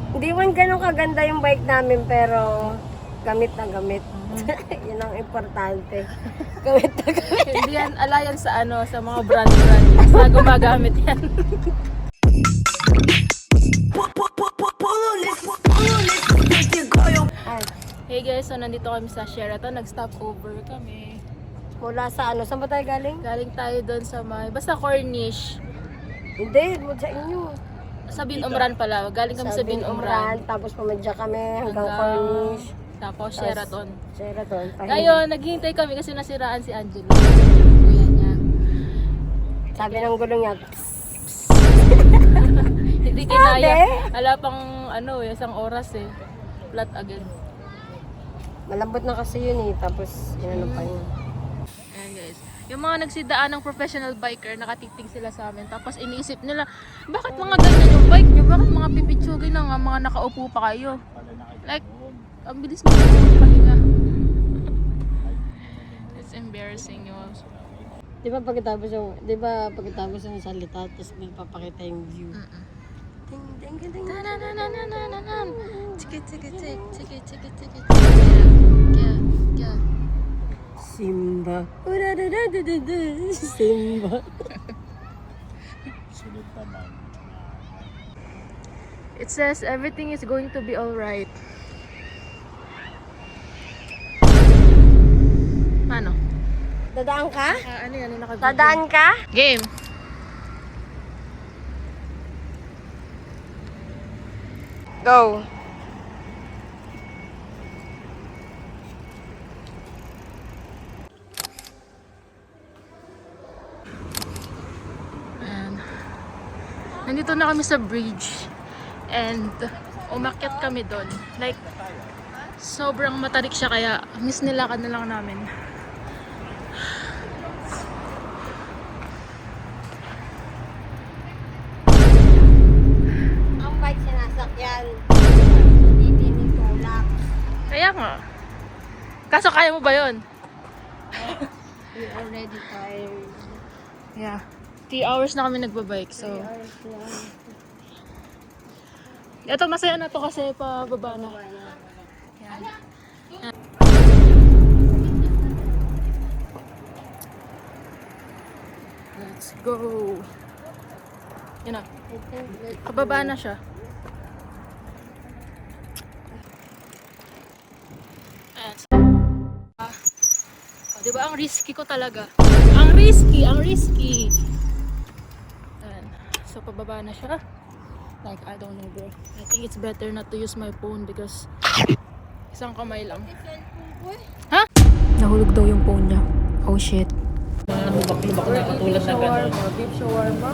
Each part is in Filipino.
Hindi man ganun kaganda yung bike namin, pero gamit na gamit. Yun ang importante. Gamit na gamit. Hindi yan alliance sa ano, sa mga brand-brand. Basta gumagamit yan. Ay, Hey guys, so nandito kami sa Sheraton. Nag-stop over kami. mula sa ano? Saan ba tayo galing? Galing tayo doon sa may, basta Cornish. Hindi, mula sa inyo. Sa Bin Umran pala. Galing kami sa Bin Umran. Tapos pumadya kami hanggang Hanggang- Cornish. Tapos Sheraton. Sheraton. Ngayon, naghihintay kami kasi nasiraan si Angelo. Kuya niya. Sabi ng gulong niya, Hindi kinaya. Wala pang ano, isang oras eh. Flat agad. malambot na kasi yun eh. Tapos, inano pa yun. Ayan guys. Yung mga nagsidaan ng professional biker, nakatitig sila sa amin. Tapos iniisip nila, bakit mga ganyan yung bike nyo? Bakit mga pipitsugin na nga, mga nakaupo pa kayo? Like, ang bilis nyo magpahinga. It's embarrassing yun. Di ba pagkatapos yung salita, tapos may papakita yung view. Ding, ding, ding, ding. Tananananananan. Tiki tiki tik, tiki tiki tiki. Yeah. Simba. Simba. It says everything is going to be alright. Ano? Dadaan ka? Ano yan? Naka-video. Dadaan ka? Game. Go. And, nandito na kami sa bridge. And umakyat kami doon. Like, sobrang matarik siya kaya miss nilakad na lang namin. Ang bike sinasakyan. Hindi tinitulak. Kaya nga. Kaso kaya mo ba yun? We're already tired. Yeah. 3 hours na kami nagbabike. So, ito masaya na to kasi pababa na. Yan. Let's go. Yun na. Pababa na siya. Ayan. Diba ang risky ko talaga? Ang risky! Ayan. So pababa na siya. Like, I don't know bro. I think it's better not to use my phone because isang kamay lang. Ha? Nahulog daw yung phone niya. Oh shit. Lubak-lubak na katulad na gano'n. Beef shawarma.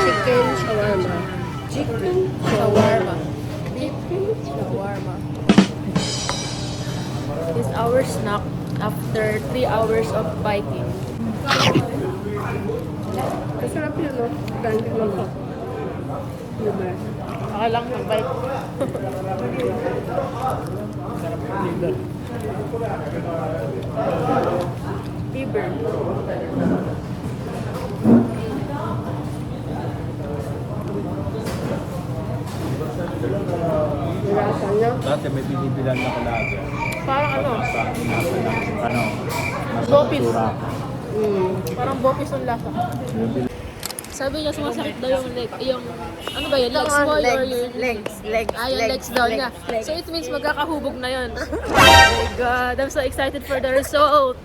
Chicken shawarma. Chicken Shawarma. Beef shawarma. This is our snack after 3 hours of biking. Masarap yun, no? Gandhi lang pa. Diba? Okay lang ng bike. Liver. Nirasa niya. Dati may binibilan na ko lagi. Parang ano? Sa ano? Bopis. Masura. Parang bopis ang lasa. Sabi niya sumasakit daw yung leg, yung ano ba yun? Legs mo or yung legs. yung legs daw niya. So it means magkakahubog na yun. Oh my god, I'm so excited for the result.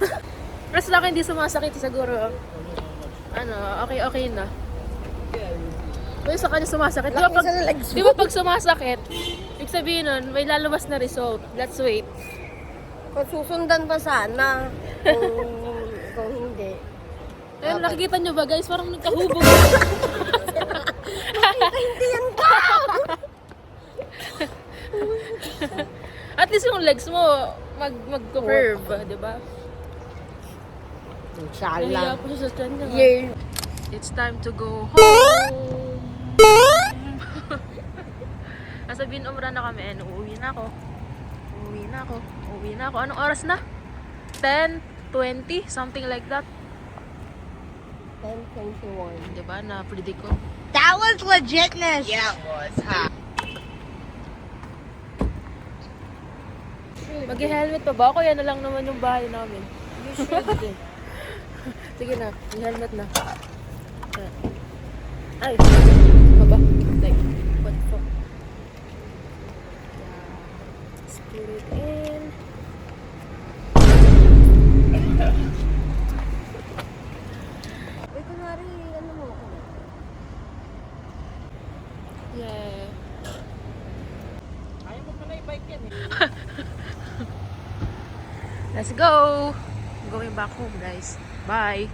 Pero sa akin hindi sumasakit siguro. Ano, okay na. Pero sa kanya sumasakit. Di ba pag sumasakit, ibig sabihin nun, may lalabas na result. Let's wait. Kung susundan pa sana. Kung hindi. Ayun, nakikita nyo ba guys? Parang nagkahubog. Hindi yan ka! At least yung legs mo, mag-curve, di ba? Inshallah. Nahiya po siya sa tiyan niya. Yeah. It's time to go home. Nasa Bin Umran na kami and uuwi na ako. Anong oras na? 10:20, something like that. 10:21. Diba? Na-predict ko. That was legitness! Yeah, it was, ha? Mag-helmet pa ba? Ako yan na lang naman yung bahay namin. You should. Sige na, may helmet na. Ay! Baba. Like, what the fuck? Let's put it in. Uy, kunwari, ano mo ako? Yeah. Ayaw mo pala i-bike yan eh. Let's go! Going back home, guys. Bye!